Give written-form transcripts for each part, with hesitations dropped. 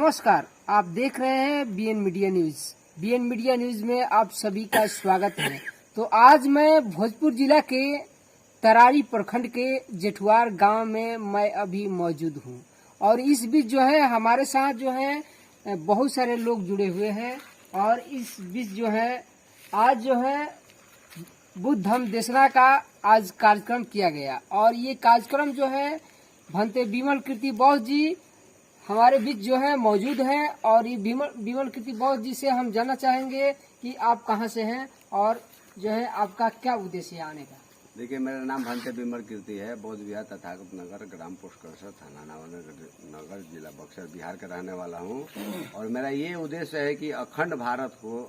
नमस्कार, आप देख रहे हैं BN media news. BN media news में आप सभी का स्वागत है। तो आज मैं भोजपुर जिला के तरारी प्रखंड के जेठुआर गांव में मैं अभी मौजूद हूं और इस बीच जो है हमारे साथ जो है बहुत सारे लोग जुड़े हुए हैं और इस बीच जो है आज जो है बुद्ध धम्म देशना का आज कार्यक्रम किया गया और ये कार्यक्रम जो है भंते विमल कीर्ति बौद्ध जी हमारे बीच जो है मौजूद हैं और ये विमल कीर्ति बौद्ध जी से हम जानना चाहेंगे कि आप कहाँ से हैं और जो है आपका क्या उद्देश्य है आने का। देखिए, मेरा नाम भंते विमल कीर्ति है। बौद्ध विहार तथागत नगर, ग्राम पोस्ट करसर, थाना नगर, जिला बक्सर, बिहार का रहने वाला हूँ। और मेरा ये उद्देश्य है कि पखंड भारत को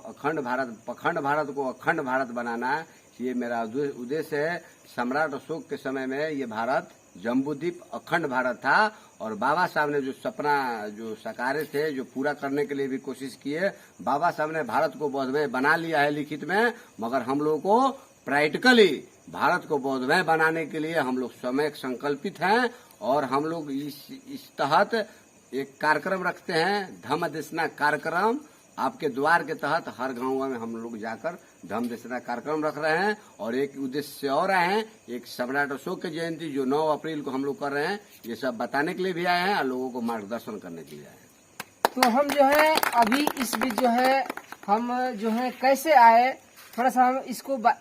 अखंड भारत बनाना, ये मेरा उद्देश्य है। सम्राट अशोक के समय में ये भारत जम्बूद्वीप अखंड भारत था और बाबा साहब ने जो सपना जो साकारे थे, जो पूरा करने के लिए भी कोशिश किए। बाबा साहब ने भारत को बौद्धमय बना लिया है लिखित में, मगर हम लोग को प्रैक्टिकली भारत को बौद्धमय बनाने के लिए हम लोग समय संकल्पित हैं और हम लोग इस तहत एक कार्यक्रम रखते हैं, धम्म देशना कार्यक्रम। आपके द्वार के तहत हर गांव में हम लोग जाकर धम्म देशना कार्यक्रम रख रहे हैं और एक उद्देश्य और आए हैं, एक सम्राट अशोक की जयंती जो 9 अप्रैल को हम लोग कर रहे हैं, ये सब बताने के लिए भी आए हैं और लोगों को मार्गदर्शन करने के लिए आए हैं। तो हम जो है अभी इस बीच जो है हम जो है कैसे आए, थोड़ा सा हम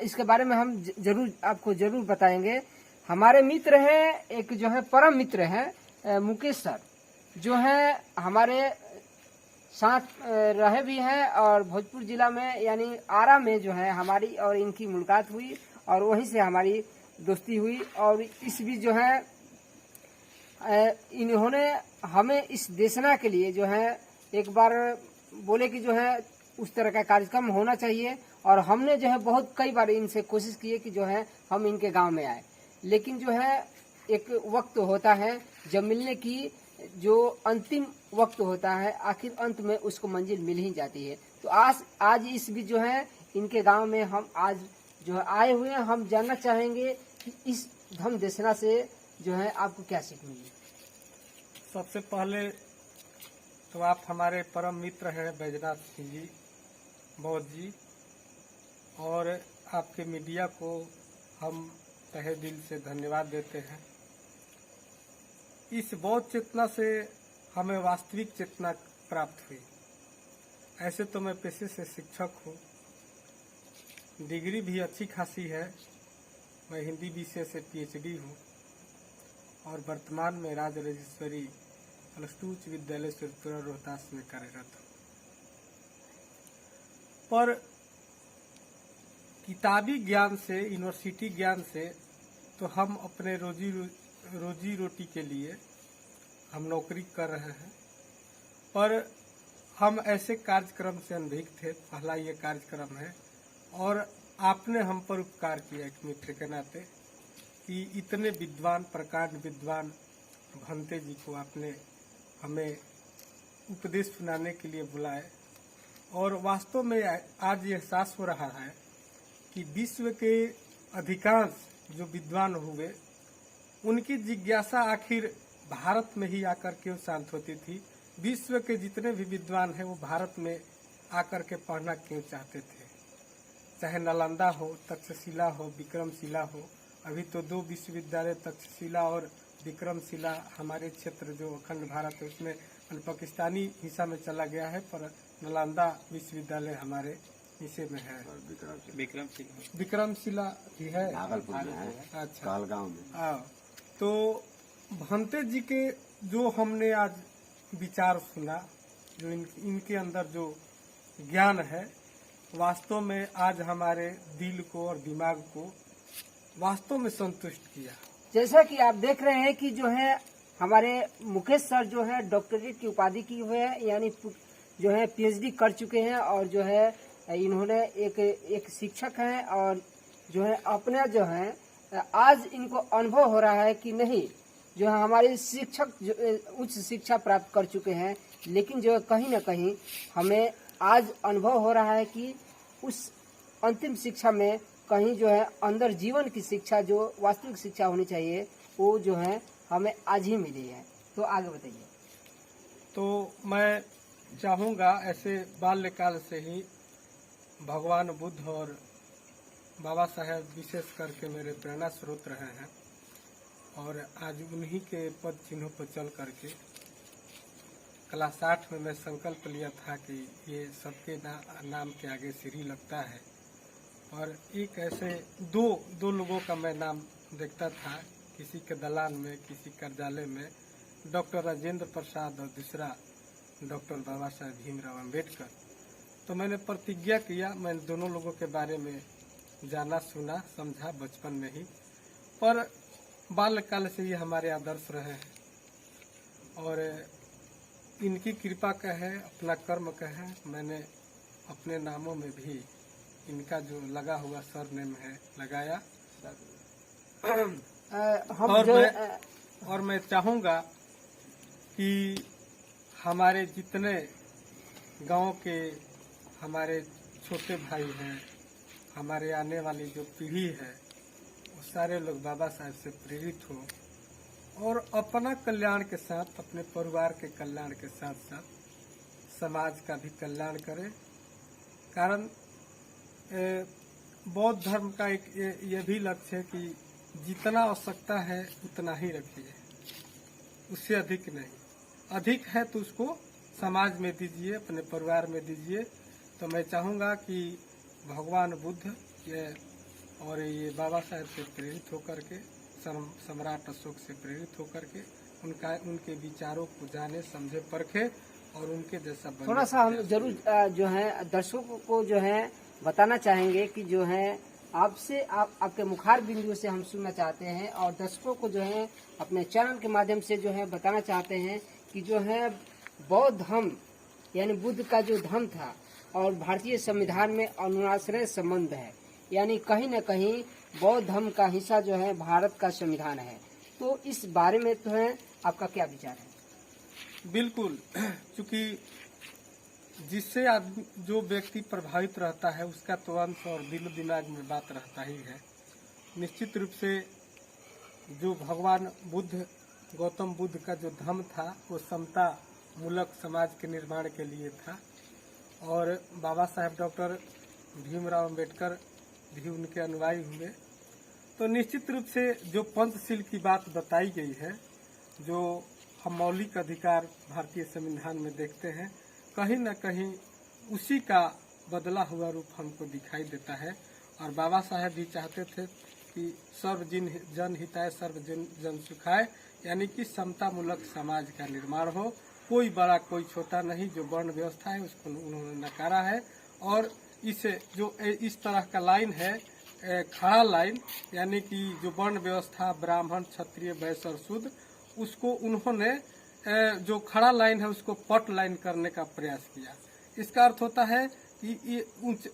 इसके बारे में हम आपको जरूर बताएंगे। हमारे मित्र हैं, एक जो है परम मित्र हैं मुकेश सर, जो है हमारे साथ रहे भी हैं और भोजपुर जिला में यानी आरा में जो है हमारी और इनकी मुलाकात हुई और वहीं से हमारी दोस्ती हुई। और इस बीच जो है इन्होंने हमें इस देशना के लिए जो है एक बार बोले कि जो है उस तरह का कार्यक्रम होना चाहिए और हमने जो है बहुत कई बार इनसे कोशिश की है कि जो है हम इनके गांव में आए, लेकिन जो है एक वक्त होता है जब मिलने की जो अंतिम वक्त होता है, आखिर अंत में उसको मंजिल मिल ही जाती है। तो आज इस बीच जो है इनके गांव में हम आज जो है आए हुए हैं। हम जानना चाहेंगे कि इस धम्म देशना से जो है आपको क्या सीख मिली। सबसे पहले तो आप हमारे परम मित्र हैं बैजनाथ सिंह जी, बौद्ध जी, और आपके मीडिया को हम तहे दिल से धन्यवाद देते हैं। इस बौद्ध चेतना से हमें वास्तविक चेतना प्राप्त हुई। ऐसे तो मैं पेशे से शिक्षक हूँ, डिग्री भी अच्छी खासी है, मैं हिंदी विषय से पीएचडी हूँ और वर्तमान में राज राजेश्वरी +2 उच्च विद्यालय सुरपुरा रोहतास में कार्यरत हूँ। पर किताबी ज्ञान से, यूनिवर्सिटी ज्ञान से तो हम अपने रोजी रोटी के लिए हम नौकरी कर रहे हैं, पर हम ऐसे कार्यक्रम से अनभिज्ञ थे। पहला ये कार्यक्रम है और आपने हम पर उपकार किया एक मित्र के नाते कि इतने विद्वान, प्रकांड विद्वान भंते जी को आपने हमें उपदेश सुनाने के लिए बुलाए। और वास्तव में आज ये एहसास हो रहा है कि विश्व के अधिकांश जो विद्वान हुए, उनकी जिज्ञासा आखिर भारत में ही आकर क्यों शांत होती थी। विश्व के जितने भी विद्वान हैं वो भारत में आकर के पढ़ना क्यों चाहते थे, चाहे नालंदा हो, तक्षशिला हो, विक्रमशिला हो। अभी तो 2 विश्वविद्यालय तक्षशिला और विक्रमशिला हमारे क्षेत्र जो अखंड भारत है उसमें पाकिस्तानी हिस्सा में चला गया है, पर नालंदा विश्वविद्यालय हमारे हिस्से में है। विक्रमशिला भी है, भागलपुर में है, अच्छा, कालगांव में। तो भंते जी के जो हमने आज विचार सुना, जो इनके अंदर जो ज्ञान है, वास्तव में आज हमारे दिल को और दिमाग को वास्तव में संतुष्ट किया। जैसा कि आप देख रहे हैं कि जो है हमारे मुकेश सर जो है डॉक्टरेट की उपाधि की हुए हैं, यानी जो है पीएचडी कर चुके हैं और जो है इन्होंने एक शिक्षक हैं और जो है अपने जो है आज इनको अनुभव हो रहा है कि नहीं, जो है हमारे शिक्षक जो उच्च शिक्षा प्राप्त कर चुके हैं, लेकिन जो है कहीं न कहीं हमें आज अनुभव हो रहा है कि उस अंतिम शिक्षा में कहीं जो है अंदर जीवन की शिक्षा, जो वास्तविक शिक्षा होनी चाहिए, वो जो है हमें आज ही मिली है। तो आगे बताइए। तो मैं चाहूँगा ऐसे बाल्यकाल से ही भगवान बुद्ध और बाबा साहेब विशेष करके मेरे प्रेरणा स्रोत रहे हैं और आज उन्हीं के पद चिन्हों पर चल करके क्लास 8 में मैं संकल्प लिया था कि ये सबके नाम के आगे श्री लगता है और एक ऐसे दो लोगों का मैं नाम देखता था, किसी के दलान में, किसी कार्यालय में, डॉक्टर राजेंद्र प्रसाद और दूसरा डॉक्टर बाबा साहेब भीमराव अम्बेडकर। तो मैंने प्रतिज्ञा किया, मैंने दोनों लोगों के बारे में जाना सुना समझा बचपन में ही, पर बाल्यकाल से ये हमारे आदर्श रहे हैं और इनकी कृपा का है, अपना कर्म का है, मैंने अपने नामों में भी इनका जो लगा हुआ सरनेम है लगाया। और मैं चाहूँगा कि हमारे जितने गांव के हमारे छोटे भाई हैं, हमारे आने वाली जो पीढ़ी है, वो सारे लोग बाबा साहेब से प्रेरित हो और अपना कल्याण के साथ, अपने परिवार के कल्याण के साथ साथ समाज का भी कल्याण करें। कारण बौद्ध धर्म का एक ये भी लक्ष्य है कि जितना आवश्यकता है उतना ही रखिए, उससे अधिक नहीं। अधिक है तो उसको समाज में दीजिए, अपने परिवार में दीजिए। तो मैं चाहूँगा कि भगवान बुद्ध ये बाबा साहेब से प्रेरित होकर के, सम्राट अशोक से प्रेरित होकर के उनके विचारों को जाने, समझे, परखे और उनके जैसा बने। थोड़ा सा हम जरूर जो है दर्शकों को जो है बताना चाहेंगे कि जो है आपसे आपके मुखार बिंदु से हम सुनना चाहते हैं और दर्शकों को जो है अपने चैनल के माध्यम से जो है बताना चाहते हैं कि जो है बौद्ध धर्म यानी बुद्ध का जो धर्म था और भारतीय संविधान में अनुनाश्रय संबंध है, यानी कहीं न कहीं बौद्ध धर्म का हिस्सा जो है भारत का संविधान है। तो इस बारे में तो है आपका क्या विचार है? बिल्कुल, क्योंकि जिससे जो व्यक्ति प्रभावित रहता है उसका तो अंश और दिलो दिमाग में बात रहता ही है। निश्चित रूप से जो भगवान बुद्ध, गौतम बुद्ध का जो धर्म था वो समता मूलक समाज के निर्माण के लिए था और बाबा साहेब डॉक्टर भीमराव अम्बेडकर भी उनके अनुयायी हुए। तो निश्चित रूप से जो पंचशील की बात बताई गई है, जो हम मौलिक अधिकार भारतीय संविधान में देखते हैं, कहीं न कहीं उसी का बदला हुआ रूप हमको दिखाई देता है। और बाबा साहेब भी चाहते थे कि सर्व जन हिताय सर्व जन सुखाय, यानी कि समता मूलक समाज का निर्माण हो, कोई बड़ा कोई छोटा नहीं। जो वर्ण व्यवस्था है उसको उन्होंने नकारा है और इस तरह का लाइन है, खड़ा लाइन, यानी कि जो वर्ण व्यवस्था ब्राह्मण, क्षत्रिय, वैश्य और शूद्र, उसको उन्होंने जो खड़ा लाइन है उसको पट लाइन करने का प्रयास किया। इसका अर्थ होता है कि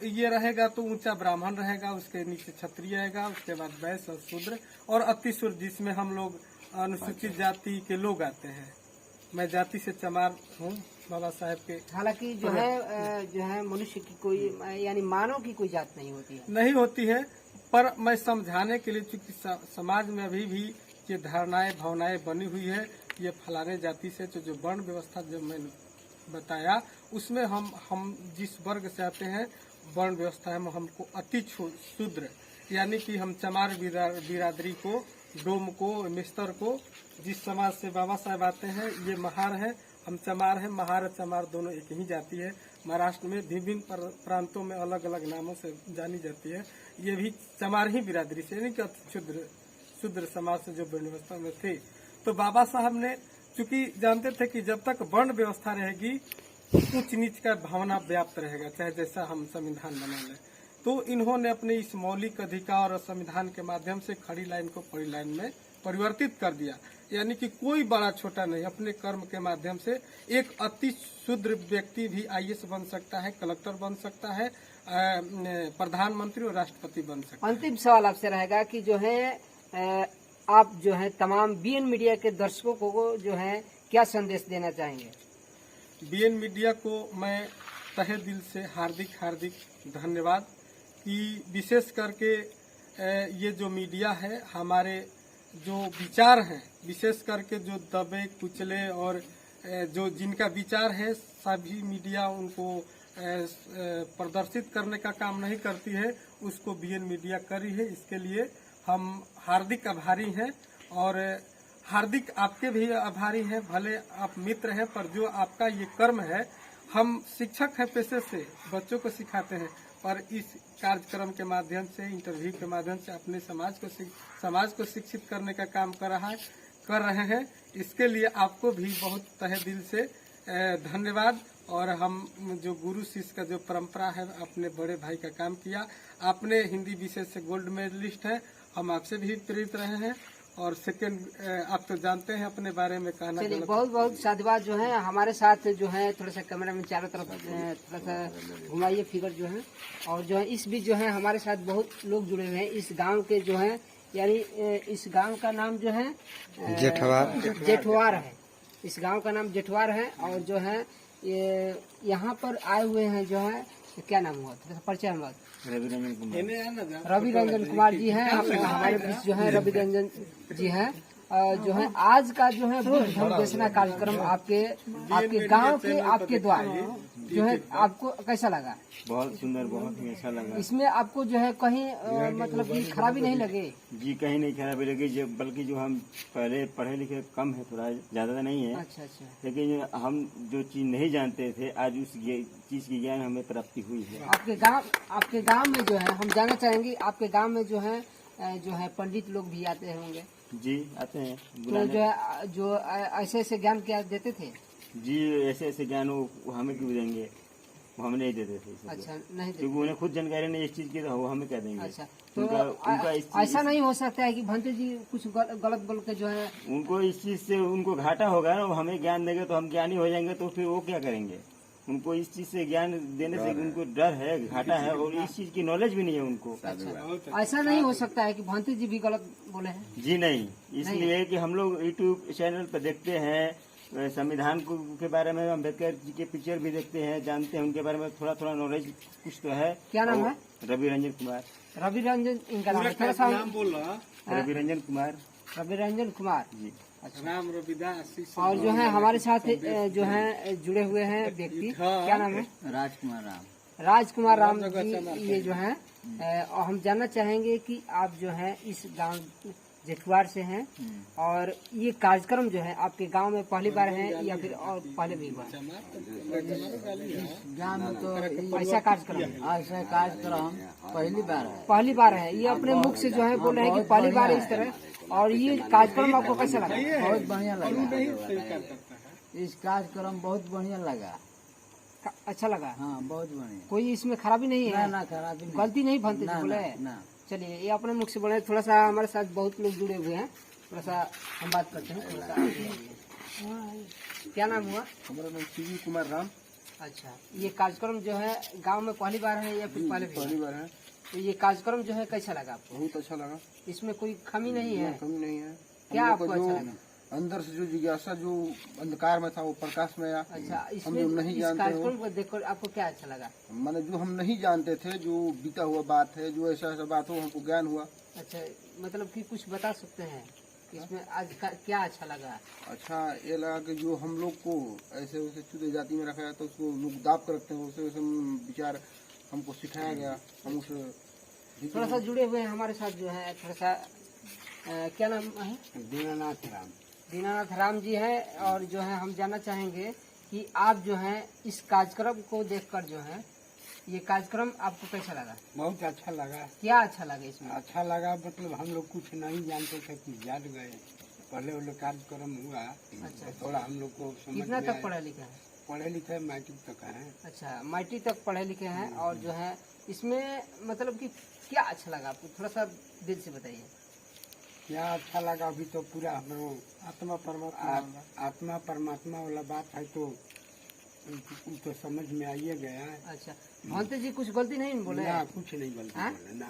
ये रहेगा तो ऊंचा ब्राह्मण रहेगा, उसके नीचे क्षत्रिय रहेगा, उसके बाद वैश्य और शूद्र और अतिशूद्र, जिसमें हम लोग अनुसूचित जाति के लोग आते हैं। मैं जाति से चमार हूँ बाबा साहेब के। हालांकि जो है मनुष्य की कोई यानी मानव की कोई जात नहीं होती है, पर मैं समझाने के लिए, चूंकि समाज में अभी भी ये धारणाएं भावनाएं बनी हुई है, ये फलाने जाति से, तो जो वर्ण व्यवस्था जो मैंने बताया उसमें हम जिस वर्ग से आते हैं, वर्ण व्यवस्था में हमको अति शूद्र, यानी कि हम चमार बिरादरी को, डोम को, मिस्तर को, जिस समाज से बाबा साहेब आते हैं, ये महार है, हम चमार हैं। महार और चमार दोनों एक ही जाति है। महाराष्ट्र में विभिन्न प्रांतों में अलग अलग नामों से जानी जाती है। ये भी चमार ही बिरादरी से, यानी कि शूद्र समाज से जो वर्ण व्यवस्था में थे। तो बाबा साहब ने चूंकि जानते थे कि जब तक वर्ण व्यवस्था रहेगी उच्च नीच का भावना व्याप्त रहेगा, चाहे जैसा हम संविधान बना लें। तो इन्होंने अपने इस मौलिक अधिकार और संविधान के माध्यम से खड़ी लाइन को बड़ी लाइन में परिवर्तित कर दिया, यानी कि कोई बड़ा छोटा नहीं, अपने कर्म के माध्यम से एक अति शूद्र व्यक्ति भी IAS बन सकता है, कलेक्टर बन सकता है, प्रधानमंत्री और राष्ट्रपति बन सकता है। अंतिम सवाल आपसे रहेगा कि जो है आप जो है तमाम BN मीडिया के दर्शकों को जो है क्या संदेश देना चाहेंगे? BN मीडिया को मैं तहे दिल से हार्दिक धन्यवाद कि विशेष करके ये जो मीडिया है, हमारे जो विचार हैं, विशेष करके जो दबे कुचले और जो जिनका विचार है सभी मीडिया उनको प्रदर्शित करने का काम नहीं करती है, उसको बीएन मीडिया करी है। इसके लिए हम हार्दिक आभारी हैं और हार्दिक आपके भी आभारी हैं। भले आप मित्र हैं, पर जो आपका ये कर्म है, हम शिक्षक हैं पेशे से, बच्चों को सिखाते हैं, पर इस कार्यक्रम के माध्यम से, इंटरव्यू के माध्यम से अपने समाज को शिक्षित करने का काम कर रहे हैं। इसके लिए आपको भी बहुत तहे दिल से धन्यवाद। और हम जो गुरु शिष्य का जो परंपरा है, अपने बड़े भाई का काम किया। आपने हिंदी विषय से गोल्ड मेडलिस्ट है, हम आपसे भी प्रेरित रहे हैं। और सेकंड, आप तो जानते हैं अपने बारे में कहना। चलिए, बहुत बहुत साधुवाद। जो है हमारे साथ जो है थोड़ा सा कैमरा में चारों तरफ थोड़ा सा घुमाइए फिगर जो है। और जो है इस बीच जो है हमारे साथ बहुत लोग जुड़े हुए हैं इस गांव के जो है, यानी इस गांव का नाम जो है जेठवार है। इस गांव का नाम जेठवार है। और जो है ये यहाँ पर आए हुए हैं जो है, क्या नाम हुआ थोड़ा सा परिचय हम रवि रंजन कुमार जी हैं हमारे बीच जो है। रवि रंजन जी हैं जो है आज का जो है बुद्ध धर्म देशना कार्यक्रम आपके गांव के आपके द्वारा जो है, आपको कैसा लगा? बहुत सुंदर, बहुत ही अच्छा लगा। इसमें आपको जो है कहीं मतलब कि खराबी नहीं लगे? जी कहीं नहीं खराबी लगी, बल्कि जो हम पहले पढ़े लिखे कम है, थोड़ा ज्यादा नहीं है। अच्छा। लेकिन हम जो चीज नहीं जानते थे, आज उस चीज की ज्ञान हमें प्राप्ति हुई है। आपके गांव में जो है हम जानना चाहेंगे, आपके गांव में जो है पंडित लोग भी आते होंगे? जी आते हैं। तो जो ऐसे ऐसे ज्ञान क्या देते थे? जी ऐसे ऐसे ज्ञान वो हमें क्यों देंगे, वो हमें नहीं देते थे। अच्छा, नहीं देते, क्योंकि उन्हें खुद जानकारी नहीं इस चीज की, तो वो हमें क्या देंगे। अच्छा, तो उनका ऐसा नहीं हो सकता है कि भंते जी कुछ गलत बोल के जो है उनको इस चीज से उनको घाटा होगा ना, वो हमें ज्ञान देंगे तो हम ज्ञानी हो जाएंगे, तो फिर वो क्या करेंगे। उनको इस चीज से ज्ञान देने से उनको डर है, घाटा है, और इस चीज की नॉलेज भी नहीं है उनको। अच्छा, ऐसा नहीं हो सकता है कि भांति जी भी गलत बोले हैं? जी नहीं, इसलिए कि हम लोग यूट्यूब चैनल पर देखते हैं, संविधान के बारे में, अम्बेडकर जी के पिक्चर भी देखते हैं, जानते हैं उनके बारे में, थोड़ा थोड़ा नॉलेज कुछ तो है। क्या नाम है? रवि रंजन कुमार। रवि रंजन इनका नाम है, थोड़ा सा नाम बोल रहा। रवि रंजन कुमार। रवि रंजन कुमार जी। नाम रविदास। और जो है हमारे साथ जो है जुड़े हुए हैं व्यक्ति, क्या नाम है? राजकुमार राम जी ये जो है। और हम जानना चाहेंगे कि आप जो है इस गांव जेठवार से हैं, और ये कार्यक्रम जो है आपके गांव में पहली बार है या फिर और पहले भी हुआ? गाँव में तो ऐसा कार्यक्रम ऐसा कार्यक्रम पहली बार है। ये अपने मुख से जो है बोल रहे हैं कि पहली बार है इस तरह। और ये कार्यक्रम आपको कैसा लगा? बहुत बढ़िया लगा। इस कार्यक्रम बहुत बढ़िया लगा। अच्छा लगा? हाँ बहुत बढ़िया। कोई इसमें खराबी नहीं है? ना खराबी नहीं। गलती नहीं भंते जी बोले? ना। चलिए, ये अपने मुख से बोले। थोड़ा सा हमारे साथ बहुत लोग जुड़े हुए हैं, थोड़ा सा हम बात करते हैं। थोड़ा सा क्या नाम हुआ? हमारा नाम शिवी कुमार राम। अच्छा, ये कार्यक्रम जो है गांव में पहली बार है या फिर पहले भी? पहली बार है। तो ये कार्यक्रम जो है कैसा लगा आपको? बहुत अच्छा लगा। इसमें कोई कमी नहीं है? कमी नहीं है। क्या आपको अच्छा लगा? अंदर से जो जिज्ञासा जो अंधकार में था वो प्रकाश में आया। अच्छा, हम इसमें जो नहीं इस जानते कार्यक्रम को देखकर आपको क्या अच्छा लगा? माने जो हम नहीं जानते थे, जो बीता हुआ बात है, जो ऐसा बात हो, हमको ज्ञान हुआ। अच्छा, मतलब कि कुछ बता सकते हैं इसमें आज का क्या अच्छा लगा? अच्छा ये लगा कि जो हम लोग को ऐसे वैसे चुते जाति में रखा जाता है, उसको लोग दाब कर रखते हैं, वैसे वैसे विचार हमको सिखाया गया। हम उस थोड़ा सा जुड़े हुए हैं हमारे साथ जो है, थोड़ा सा क्या नाम है? दीनानाथ राम जी है। और जो है हम जानना चाहेंगे कि आप जो है इस कार्यक्रम को देखकर जो है, ये कार्यक्रम आपको कैसा लगा? बहुत अच्छा लगा। क्या अच्छा लगा इसमें? अच्छा लगा मतलब हम लोग कुछ नहीं जानते थे कि जान गए। पहले वो लोग कार्यक्रम हुआ। अच्छा, थोड़ा हम लोग को समझ कितना में तक आया। पढ़े लिखे हैं? पढ़े लिखे मैट्रिक तक है। अच्छा, मैट्रिक तक पढ़े लिखे हैं। और जो है इसमें मतलब कि क्या अच्छा लगा आपको, थोड़ा सा दिल से बताइए। क्या अच्छा लगा, अभी तो पूरा हम लोग आत्मा परमात्मा वाला बात है, तो समझ में आइए गया है। अच्छा, भंते जी कुछ गलती नहीं बोले? ना कुछ नहीं गलती हाँ? बोले ना।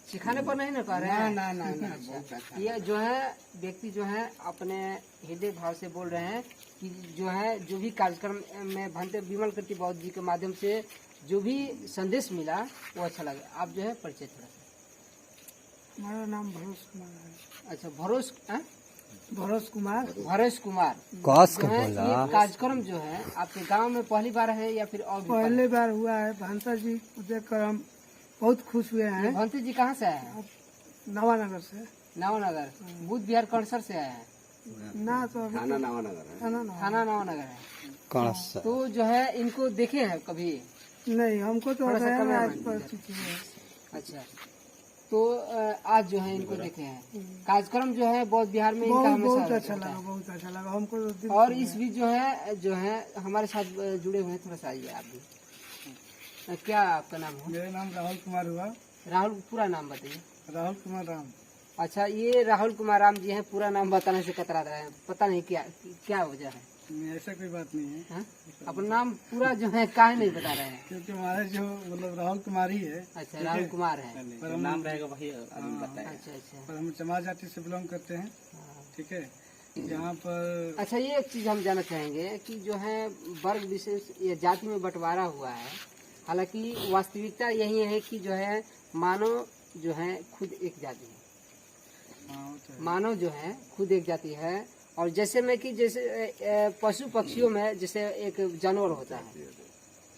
सिखाने पर नहीं ना कह रहे हैं? ना बहुत अच्छा। ये जो है व्यक्ति जो है अपने हृदय भाव से बोल रहे हैं कि जो है जो भी कार्यक्रम में भंते विमल कृति बौद्ध जी के माध्यम से जो भी संदेश मिला वो अच्छा लगा। आप जो है परिचय थोड़ा सा। हमारा नाम भरोस कुमार है। अच्छा, भरोस भरोस कुमार। हरेश कुमार कस जो है ये कार्यक्रम जो है आपके गांव में पहली बार है या फिर और भी बार पहले बार हुआ है। भांसा जी को देखकर हम बहुत खुश हुए है? हैं। भंती जी कहाँ से आए हैं? नवानगर से नवानगर बुद्ध विहार कणसर से आए हैं। ना तो अभी थाना नवानगर है। थाना नवानगर है। कस तो जो है इनको देखे हैं कभी? नहीं, हमको तो थोड़ा सा गया में कमरा आज में। परिचित हुए। अच्छा, तो आज जो है इनको देखे हैं। कार्यक्रम जो है बौद्ध बिहार में इनका बहुत हमेशा बहुत अच्छा होता है। लगा, बहुत अच्छा लगा हमको तो दिल और से इस बीच जो है हमारे साथ जुड़े हुए हैं, थोड़ा सा आइए आप भी। क्या आपका नाम है? मेरा नाम राहुल कुमार हुआ। राहुल, पूरा नाम बताइए। राहुल कुमार राम। अच्छा, ये राहुल कुमार राम जी हैं। पूरा नाम बताने से कतरा रहे हैं, पता नहीं क्या वजह है? ऐसा कोई बात नहीं है, हाँ? अपना नाम पूरा जो है काहे नहीं बता रहे हैं? क्योंकि हमारे जो मतलब राहुल कुमार ही है। अच्छा, राहुल कुमार है। पर हम नाम रहेगा वही अच्छा अच्छा पर हम चमार जाति से बिलोंग करते हैं। ठीक है, यहाँ पर अच्छा, ये एक चीज हम जानना चाहेंगे कि जो है वर्ग विशेष या जाति में बंटवारा हुआ है, हालांकि वास्तविकता यही है कि जो है मानव जो है खुद एक जाति है। मानव जो है खुद एक जाति है। और जैसे में कि जैसे पशु पक्षियों में जैसे एक जानवर होता है,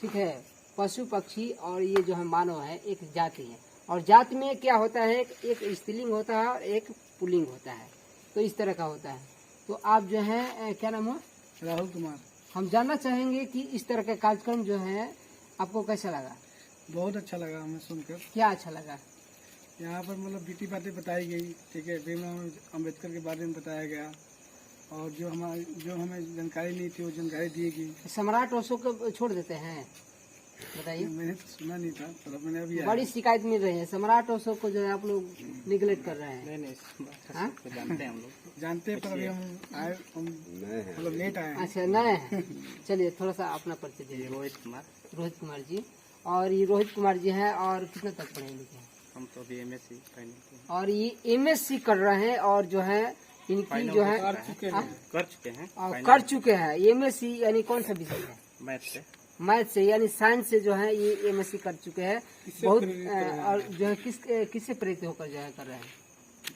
ठीक है, पशु पक्षी और ये जो है मानव है एक जाति है। और जाति में क्या होता है, एक स्त्रीलिंग होता है और एक पुल्लिंग होता है, तो इस तरह का होता है। तो आप जो है क्या नाम है? राहुल कुमार। हम जानना चाहेंगे कि इस तरह का कार्यक्रम जो है आपको कैसा लगा? बहुत अच्छा लगा हमें सुनकर। क्या अच्छा लगा? यहाँ पर मतलब बीती बातें बताई गई। ठीक है, भीमराव अम्बेडकर के बारे में बताया गया और जो हमें जानकारी नहीं थी वो जानकारी दी गई। सम्राट अशोक को छोड़ देते हैं, बताइए। मैंने तो सुना नहीं था, पर मैंने अभी बड़ी शिकायत मिल रही है, सम्राट अशोक को जो है आप लोग निगलेक्ट कर रहे हैं। हाँ? जानते हैं हम लोग, जानते हैं, पर अभी हम आए, हम मतलब लेट आए हैं। अच्छा, नए हैं। चलिए थोड़ा सा अपना परिचय दीजिए। रोहित कुमार जी। और ये रोहित कुमार जी हैं और कितना तक पढ़े लिखे हैं? हम तो अभी MSc फाइनल किए और ये MSc कर रहे हैं और जो है इनकी जो है कर चुके हैं और कर चुके हैं। MSc यानी कौन सा विषय है? मैथ से यानी साइंस से जो है ये MSc कर चुके हैं। बहुत और जो है किससे प्रेरित होकर जो है कर रहे हैं?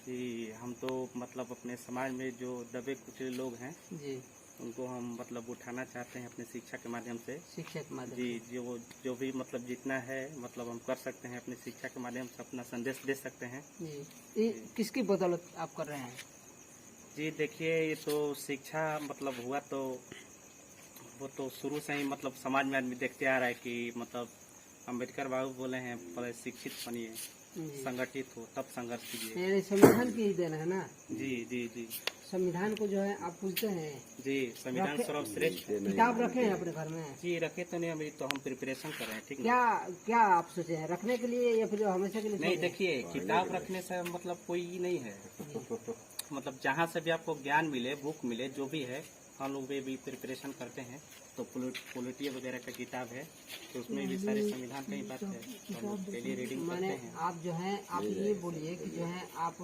जी, हम तो मतलब अपने समाज में जो दबे कुचले लोग हैं जी, उनको हम मतलब उठाना चाहते हैं अपने शिक्षा के माध्यम से। शिक्षा के माध्यम जी, जो भी मतलब जितना है मतलब हम कर सकते हैं अपनी शिक्षा के माध्यम से अपना संदेश दे सकते हैं। जी, ये किसकी बदौलत आप कर रहे हैं? जी देखिए, ये तो शिक्षा मतलब हुआ तो वो तो शुरू से ही मतलब समाज में आदमी देखते आ रहा है कि मतलब अम्बेडकर बाबू बोले हैं पहले शिक्षित बनिए, जी। संगठित हो तब संघर्ष कीजिए। यानी संविधान की ही देन है ना? जी जी जी संविधान को जो है आप पूछते हैं? जी, संविधान सर्वश्रेष्ठ। किताब रखे हैं अपने घर में? जी रखे तो नहीं, अभी तो हम प्रिपरेशन कर रहे हैं। ठीक है, क्या आप सोचे हैं रखने के लिए या फिर हमेशा के लिए? नहीं देखिए, किताब रखने से मतलब कोई नहीं है, मतलब जहाँ से भी आपको ज्ञान मिले, बुक मिले, जो भी है हम लोग भी प्रिपरेशन करते हैं। तो पॉलिटी वगैरह का किताब है तो उसमें भी सारे संविधान का ही बात है, तो हम लोग डेली रीडिंग करते माने हैं। आप जो है आप ये बोलिए कि जो है आप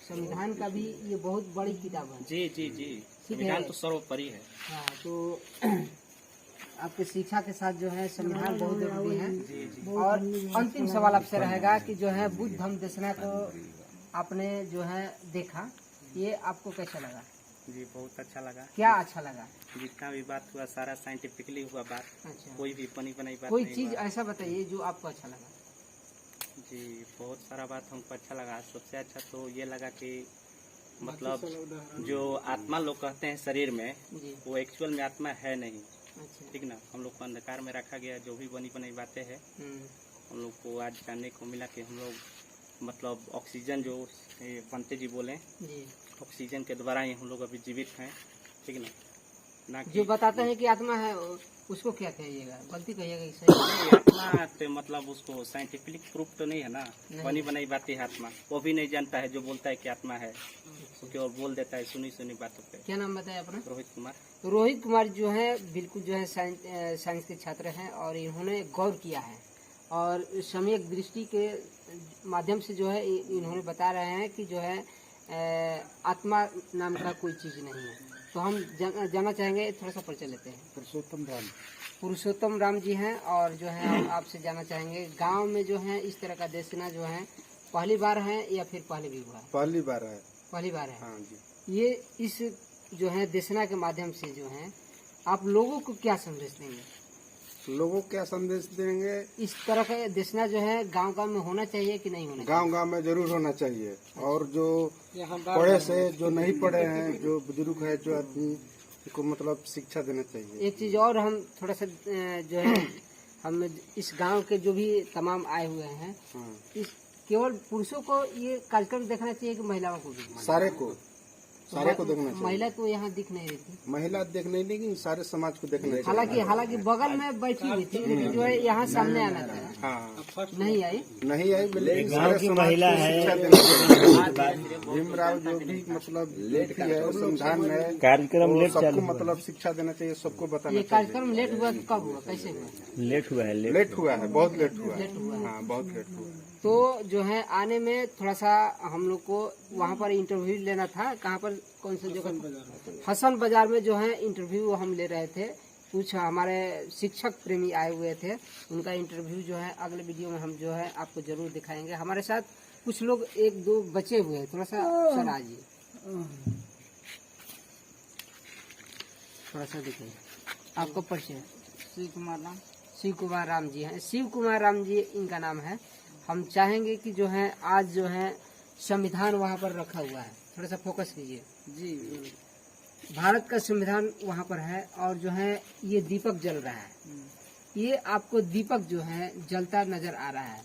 संविधान का भी ये बहुत बड़ी किताब है। जी जी जी, संविधान तो सर्वोपरि है। हाँ, तो आपके शिक्षा के साथ जो है संविधान बहुत जरूरी है। और अंतिम सवाल आपसे रहेगा कि जो है बुद्ध धम्म देशना को आपने जो है देखा, ये आपको कैसा लगा? जी बहुत अच्छा लगा। क्या अच्छा लगा? जितना भी बात हुआ सारा साइंटिफिकली हुआ बात, अच्छा, कोई भी बनी बनाई बात कोई नहीं चीज हुआ। ऐसा बताइए जो आपको अच्छा लगा। जी बहुत सारा बात हमको अच्छा लगा। सबसे अच्छा तो ये लगा कि मतलब जो आत्मा लोग कहते हैं शरीर में, जी, वो एक्चुअल में आत्मा है नहीं। अच्छा, ठीक ना, हम लोग को अंधकार में रखा गया। जो भी बनी बनाई बातें हैं हम लोग को आज जानने को मिला कि हम लोग मतलब ऑक्सीजन जो पंते जी बोले, जी, ऑक्सीजन के द्वारा ही हम लोग अभी जीवित हैं। ठीक ना जो कि बताते हैं कि आत्मा है उसको क्या कहिएगा? गलती कहिएगा कि सही? नहीं, आत्मा तो मतलब उसको साइंटिफिक प्रूफ तो नहीं है ना, बनी बनाई बातें है। आत्मा वो भी नहीं जानता है जो बोलता है कि आत्मा है, क्योंकि और बोल देता है सुनी सुनी बातों पे। क्या नाम बताया अपना? रोहित कुमार। रोहित कुमार जो है बिल्कुल जो है साइंस के छात्र हैं और इन्होंने गौर किया है और सम्यक दृष्टि के माध्यम से जो है इन्होंने बता रहे हैं कि जो है आत्मा नाम का कोई चीज नहीं है। तो हम जानना चाहेंगे, थोड़ा सा परिचय लेते हैं। पुरुषोत्तम राम जी हैं और जो है हम आपसे जानना चाहेंगे गांव में जो है इस तरह का देशना जो है पहली बार है या फिर पहले भी हुआ है? पहली बार है। पहली बार है। हाँ जी। ये इस जो है देशना के माध्यम से जो है आप लोगों को क्या संदेश देंगे? लोगों को क्या संदेश देंगे? इस तरह का देशना जो है गांव-गांव में होना चाहिए कि नहीं होना चाहिए? गांव-गांव में जरूर होना चाहिए। और जो पढ़े से जो नहीं पढ़े हैं, जो बुजुर्ग है, जो आदमी को मतलब शिक्षा देना चाहिए। एक चीज और हम थोड़ा सा जो है हम इस गांव के जो भी तमाम आए हुए हैं, हाँ। इस केवल पुरुषों को ये कार्यक्रम देखना चाहिए कि महिलाओं को भी? सारे को देखना चाहिए। महिला तो यहाँ दिख नहीं रही थी, महिला देख नहीं, लेकिन सारे समाज को देखना चाहिए। हालांकि बगल में बैठी हुई थी, लेकिन जो है यहाँ सामने आना था, हाँ, नहीं आई। लेकिन सारे समाज को शिक्षा देना चाहिए। भीमराव जो भी मतलब लेट है संविधान में कार्यक्रम सबको मतलब शिक्षा देना चाहिए, सबको बताना ये चाहिए। कार्यक्रम लेट हुआ तो कब हुआ, कैसे हुआ? लेट हुआ है, बहुत लेट हुआ है। हाँ, बहुत लेट हुआ है। तो जो है आने में थोड़ा सा हम लोग को वहाँ पर इंटरव्यू लेना था। कहाँ पर, कौन सी जगह? हसन बाजार में जो है इंटरव्यू हम ले रहे थे। कुछ हमारे शिक्षक प्रेमी आए हुए थे, उनका इंटरव्यू जो है अगले वीडियो में हम जो है आपको जरूर दिखाएंगे। हमारे साथ कुछ लोग एक दो बचे हुए हैं, थोड़ा सा सर आइए, थोड़ा सा दिखाइए। आपका परिचय? शिव कुमार नाम। शिव कुमार राम जी हैं। शिव कुमार राम जी इनका नाम है। हम चाहेंगे कि जो है आज जो है संविधान वहाँ पर रखा हुआ है, थोड़ा सा फोकस कीजिए जी। भारत का संविधान वहाँ पर है और जो है ये दीपक जल रहा है। ये आपको दीपक जो है जलता नजर आ रहा है,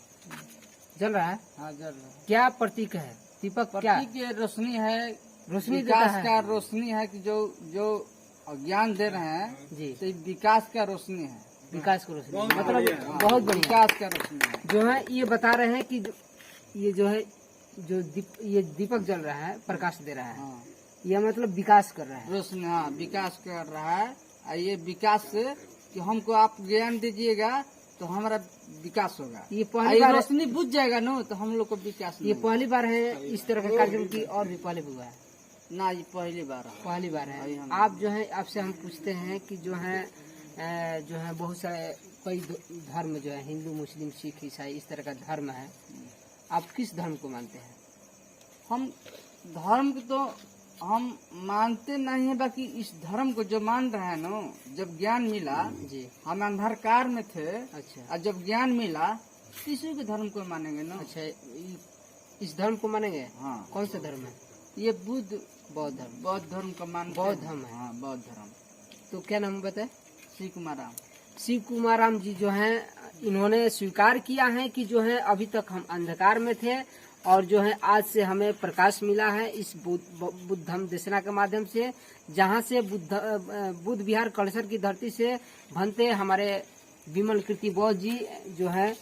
जल रहा है? हाँ, जल रहा है। क्या प्रतीक है दीपक? क्या प्रतीक ये रोशनी है, रोशनी देता विकास है? का रोशनी है कि जो ज्ञान दे रहे हैं जी, तो ये विकास का रोशनी है। विकास को रोशनी, मतलब बहुत बढ़िया। विकास का रोशनी है। जो है ये बता रहे हैं कि ये जो है ये दीपक जल रहा है, प्रकाश दे रहा है, हाँ, ये मतलब विकास कर रहा है। रोशनी, हाँ, विकास कर रहा है। और ये विकास से कि हमको आप ज्ञान दीजिएगा तो हमारा विकास होगा। ये और पहली ये बार रोशनी बुझ जाएगा ना तो हम लोग को विकास ये नहीं पहली बार है इस तरह का कार्यक्रम की, और भी पहले भी हुआ है? होगा। ना, ये पहली बार है। पहली बार है। अभी हम- आप जो है आपसे हम पूछते हैं कि जो है बहुत सारे कई धर्म जो है, हिंदू, मुस्लिम, सिख, ईसाई, इस तरह का धर्म है। आप किस धर्म को मानते हैं? हम धर्म को तो हम मानते नहीं है, बाकी इस धर्म को जो मान रहे हैं ना, जब ज्ञान मिला, जी, हम अंधकार में थे अच्छा और जब ज्ञान मिला किसी के धर्म को मानेंगे ना। अच्छा, इस धर्म को मानेंगे? हाँ, कौन सा धर्म है? ये बुद्ध बौद्ध धर्म को मानते बौद्ध हैं। धर्म है। हाँ, बौद्ध धर्म। तो क्या नाम बताए? श्री कुमार राम। शिव कुमार राम जी जो हैं, इन्होंने स्वीकार किया है कि जो है अभी तक हम अंधकार में थे और जो है आज से हमें प्रकाश मिला है इस बुद्धम देशना के माध्यम से, जहाँ से बुद्ध विहार कलसर की धरती से भंते हमारे विमल कीर्ति बौद्ध जी जो है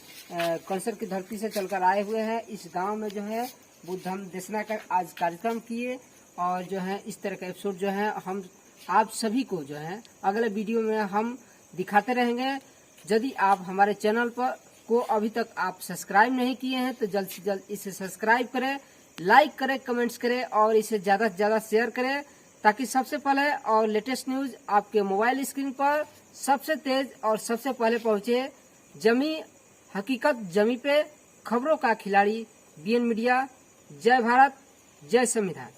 कलसर की धरती से चलकर आए हुए हैं। इस गांव में जो है बुद्धम देशना का आज कार्यक्रम किए और जो है इस तरह का एपिसोड जो है हम आप सभी को जो है अगले वीडियो में हम दिखाते रहेंगे। यदि आप हमारे चैनल पर को अभी तक आप सब्सक्राइब नहीं किए हैं तो जल्द से जल्द इसे सब्सक्राइब करें, लाइक करें, कमेंट्स करें और इसे ज्यादा से ज्यादा शेयर करें, ताकि सबसे पहले और लेटेस्ट न्यूज आपके मोबाइल स्क्रीन पर सबसे तेज और सबसे पहले पहुंचे। जमी हकीकत जमी पे खबरों का खिलाड़ी बीएन मीडिया। जय भारत, जय संविधान।